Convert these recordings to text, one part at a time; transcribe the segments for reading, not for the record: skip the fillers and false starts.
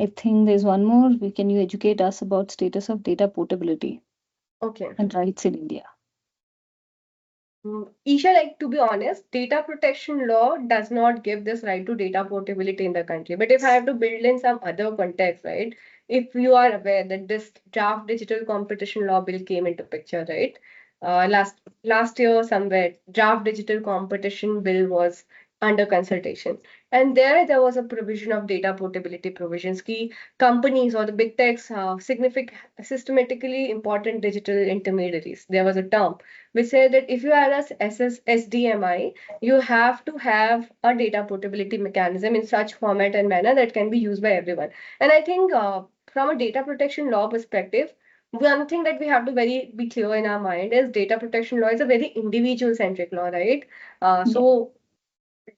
I think there's one more. Can you educate us about status of data portability Okay. and rights in India? Isha, like to be honest, data protection law does not give this right to data portability in the country. But if I have to build in some other context, right? If you are aware that this draft digital competition law bill came into picture, right? Last year somewhere, draft digital competition bill was under consultation, and there was a provision of data portability provisions. Key companies or the big techs, significant systematically important digital intermediaries. There was a term we say that if you are a SDMI, you have to have a data portability mechanism in such format and manner that can be used by everyone. And I think from a data protection law perspective, one thing that we have to very be clear in our mind is data protection law is a very individual centric law, right? Yeah.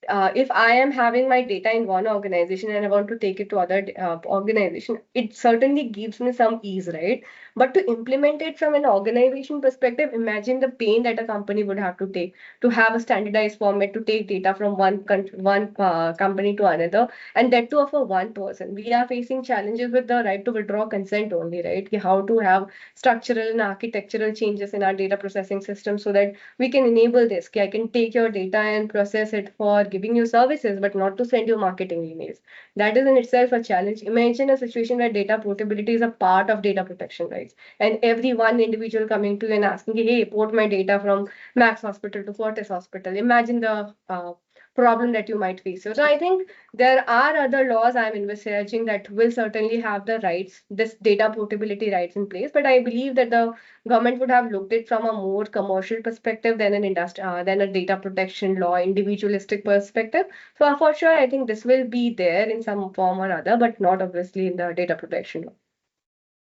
If I am having my data in one organization and I want to take it to other organization, it certainly gives me some ease, right? But to implement it from an organization perspective, imagine the pain that a company would have to take to have a standardized format to take data from one company to another, and that too for one person. We are facing challenges with the right to withdraw consent only, right? How to have structural and architectural changes in our data processing system so that we can enable this. I can take your data and process it for giving you services, but not to send you marketing emails. That is in itself a challenge. Imagine a situation where data portability is a part of data protection rights, and every one individual coming to you and asking, "Hey, port my data from Max Hospital to Fortis Hospital." Imagine the problem that you might face. So I think there are other laws I'm envisaging that will certainly have the rights, this data portability rights in place. But I believe that the government would have looked at from a more commercial perspective than an than a data protection law individualistic perspective. So for sure, I think this will be there in some form or other, but not obviously in the data protection law.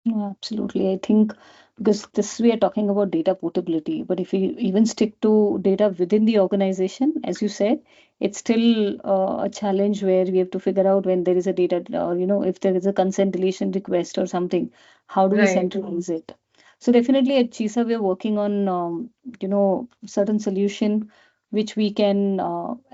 No, absolutely. I think because this we are talking about data portability, but if we even stick to data within the organization, as you said, it's still a challenge where we have to figure out when there is a data, or if there is a consent deletion request or something, how do we Right. centralize it? So definitely at CISA we are working on certain solution which we can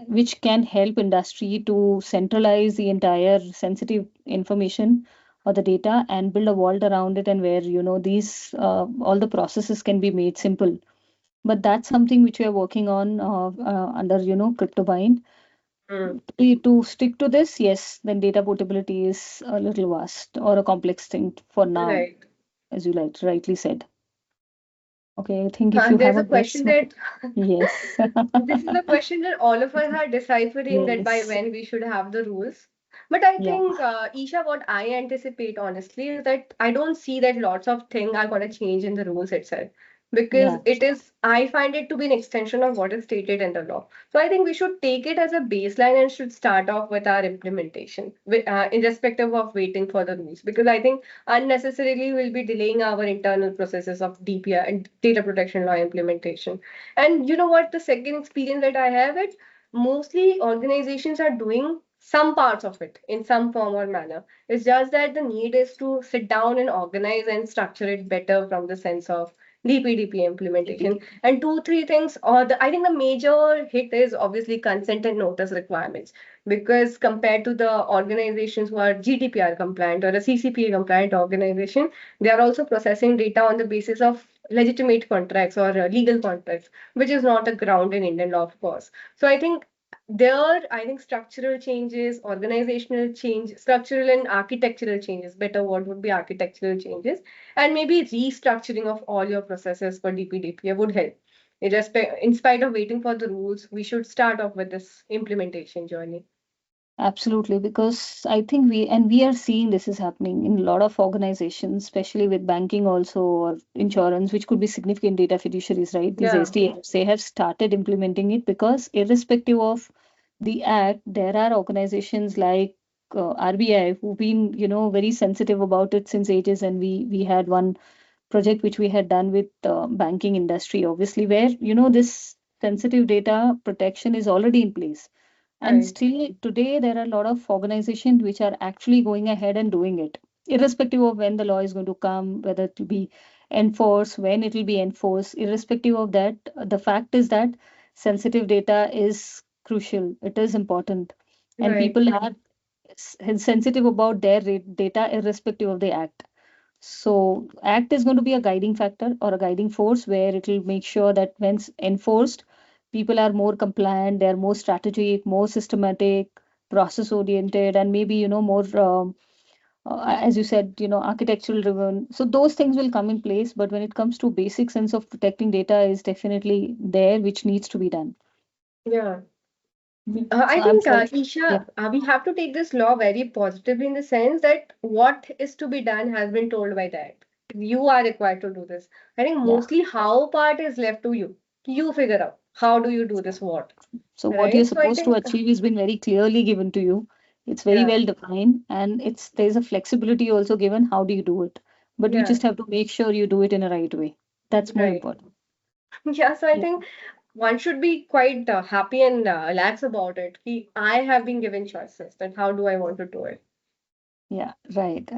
which can help industry to centralize the entire sensitive information or the data and build a world around it, and where these all the processes can be made simple. But that's something which we are working on under CryptoBind. Mm. To stick to this, yes, then data portability is a little vast or a complex thing for now, Right. as you rightly said. Okay, I think if you have There's a a guess. question that Yes. this is a question that all of us are deciphering that by Yes. when we should have the rules. But I Yeah. think, Isha, what I anticipate honestly is that I don't see that lots of things are going to change in the rules itself because Yeah. it is, I find it to be an extension of what is stated in the law. So I think we should take it as a baseline and should start off with our implementation, irrespective of waiting for the rules, because I think unnecessarily we'll be delaying our internal processes of DPR and data protection law implementation. And you know what? The second experience that I have it, mostly organizations are doing some parts of it in some form or manner. It's just that the need is to sit down and organize and structure it better from the sense of DPDP implementation. DPDP. And two, three things, I think the major hit is obviously consent and notice requirements. Because compared to the organizations who are GDPR compliant or a CCPA compliant organization, they are also processing data on the basis of legitimate contracts or legal contracts, which is not a ground in Indian law, of course. So I think structural changes, organizational change, structural and architectural changes, better word would be architectural changes, and maybe restructuring of all your processes for DPDP would help. In spite of waiting for the rules, we should start off with this implementation journey. Absolutely, because I think we are seeing this is happening in a lot of organizations, especially with banking also, or insurance, which could be significant data fiduciaries, right? These Yeah, SDFs, they have started implementing it because irrespective of the act, there are organizations like RBI who've been, very sensitive about it since ages. And we had one project which we had done with banking industry, obviously, where, this sensitive data protection is already in place, and right, still today, there are a lot of organizations which are actually going ahead and doing it, irrespective of when the law is going to come, whether it will be enforced, when it will be enforced. Irrespective of that, the fact is that sensitive data is crucial. It is important, and right. people are sensitive about their data irrespective of the act. So act is going to be a guiding factor or a guiding force where it will make sure that when enforced, people are more compliant, they are more strategic, more systematic, process oriented, and maybe more as you said, architectural driven. So those things will come in place. But when it comes to basic sense of protecting data, is definitely there, which needs to be done. Yeah. So I I'm think, sorry. Yeah, Isha, we have to take this law very positively in the sense that what is to be done has been told by the act. You are required to do this. I think yeah. mostly how part is left to you. You figure out how do you do this what, So what you're right? So I supposed to think, achieve has been very clearly given to you. It's very yeah, well defined, and there's a flexibility also given. How do you do it? But you yeah, just have to make sure you do it in a right way. That's more right. important. Yeah, so I Yeah, think one should be quite happy and relaxed about it. I have been given choices that how do I want to do it. yeah, right.